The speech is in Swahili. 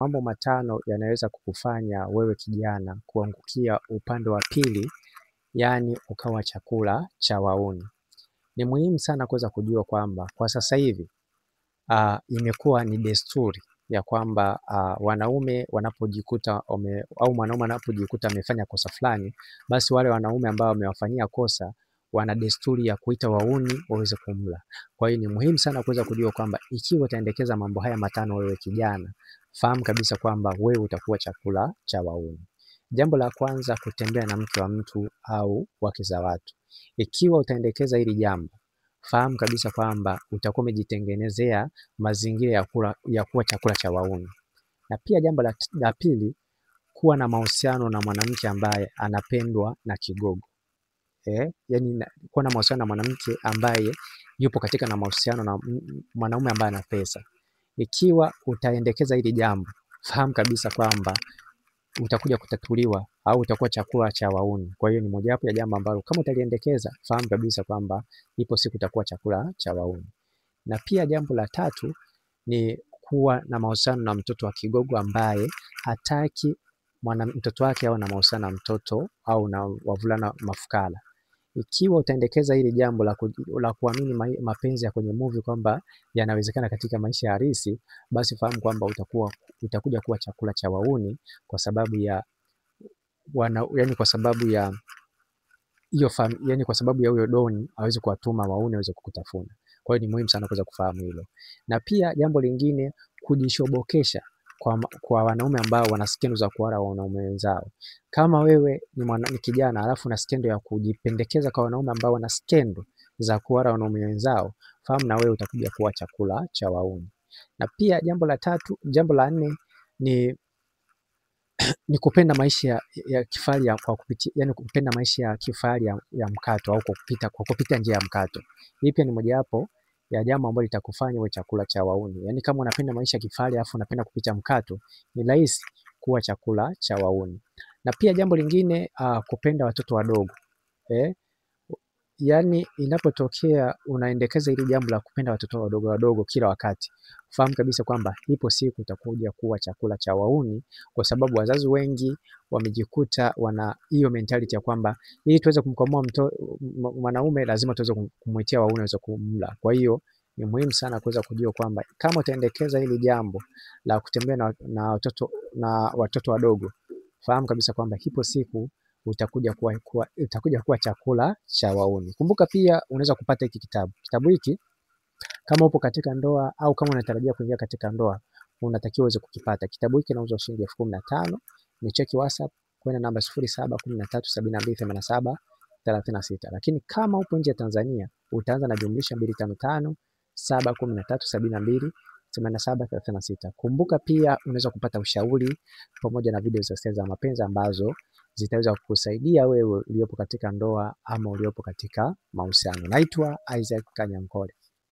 mambo matano yanaweza kukufanya wewe kijana kuangukia upande wa pili, yani ukawa chakula cha wahuni. Ni muhimu sana kuweza kujua kwamba kwa sasa hivi imekuwa ni desturi ya kwamba wanaume wanapojikuta au mwanaume anapojikuta amefanya kosa fulani, basi wale wanaume ambao wamewafanyia kosa wana desturi ya kuita wahuni waweze kumla. Kwa hiyo ni muhimu sana kuweza kujua kwamba ikiwa utaendekeza mambo haya matano wewe kijana, fahamu kabisa kwamba wewe utakuwa chakula cha wahuni. Jambo la kwanza, kutembea na mke wa mtu au wake za watu. Ikiwa utaendekeza hili jambo, fahamu kabisa kwamba utakuwa umejitengenezea mazingira ya kuwa chakula cha wahuni. Na pia jambo la pili, kuwa na mahusiano na mwanamke ambaye anapendwa na kigogo. Yani kuwa na mahusiano na mwanamke ambaye yupo katika na mahusiano na mwanaume ambaye ana pesa. Ikiwa utaendekeza hili jambo, fahamu kabisa kwamba utakuja kutatuliwa au utakuwa chakula cha wahuni. Kwa hiyo ni mojawapo ya jambo ambalo kama utaliendekeza, fahamu kabisa kwamba ipo siku utakuwa chakula cha wahuni. Na pia jambo la tatu ni kuwa na mahusiano na mtoto wa kigogo ambaye hataki mtoto wake awe na mahusiano na mtoto au na wavulana mafukara. Ikiwa utaendekeza hili jambo la kuamini mapenzi ya kwenye movie kwamba yanawezekana katika maisha halisi, basi fahamu kwamba utakuja kuwa chakula cha wahuni kwa sababu ya kwa sababu ya huyo doni hawezi kuwatuma wahuni waweze kukutafuna. Kwa hiyo ni muhimu sana kuweza kufahamu hilo. Na pia jambo lingine, kujishobokesha kwa wanaume ambao wana skendo za kuwala wanaume wenzao. Kama wewe ni kijana alafu na skendo ya kujipendekeza kwa wanaume ambao wana skendo za kuwala wanaume wenzao, fahamu na wewe utakuja kuwa chakula cha wahuni. Na pia jambo la nne ni kupenda maisha ya kifahari kwa kupitia, yani kupenda maisha ya kifahari ya mkato au kwa kupita njia ya mkato. Hii pia ni mojawapo ya jambo ambalo litakufanya uwe chakula cha wahuni. Yani kama unapenda maisha ya kifahari alafu unapenda kupita mkato, ni rahisi kuwa chakula cha wahuni. Na pia jambo lingine, kupenda watoto wadogo. Yani inapotokea unaendekeza hili jambo la kupenda watoto wadogo kila wakati, fahamu kabisa kwamba ipo siku utakuja kuwa chakula cha wahuni, kwa sababu wazazi wengi wamejikuta wana hiyo mentality ya kwamba ili tuweze kumkomboa mwanaume lazima tuweze kumuitia wahuni waweze kumla. Kwa hiyo ni muhimu sana kuweza kujua kwamba kama utaendekeza hili jambo la kutembea na watoto wadogo, fahamu kabisa kwamba ipo siku utakuja kuwa chakula cha wahuni. Kumbuka pia unaweza kupata hiki kitabu. Kitabu hiki kama upo katika ndoa au kama unatarajia kuingia katika ndoa, unatakiwa uweze kukipata. Kitabu hiki kinauzwa shilingi 15,000. Ni cheki WhatsApp kwenda namba 0713728736. Lakini kama upo nje ya Tanzania, utaanza na jumlisha 255 713 72 Kumbuka pia unaweza kupata ushauri pamoja na video za mapenzi ambazo zitaweza kukusaidia wewe uliopo katika ndoa ama uliopo katika mahusiano. Naitwa Isaac Kanyankole.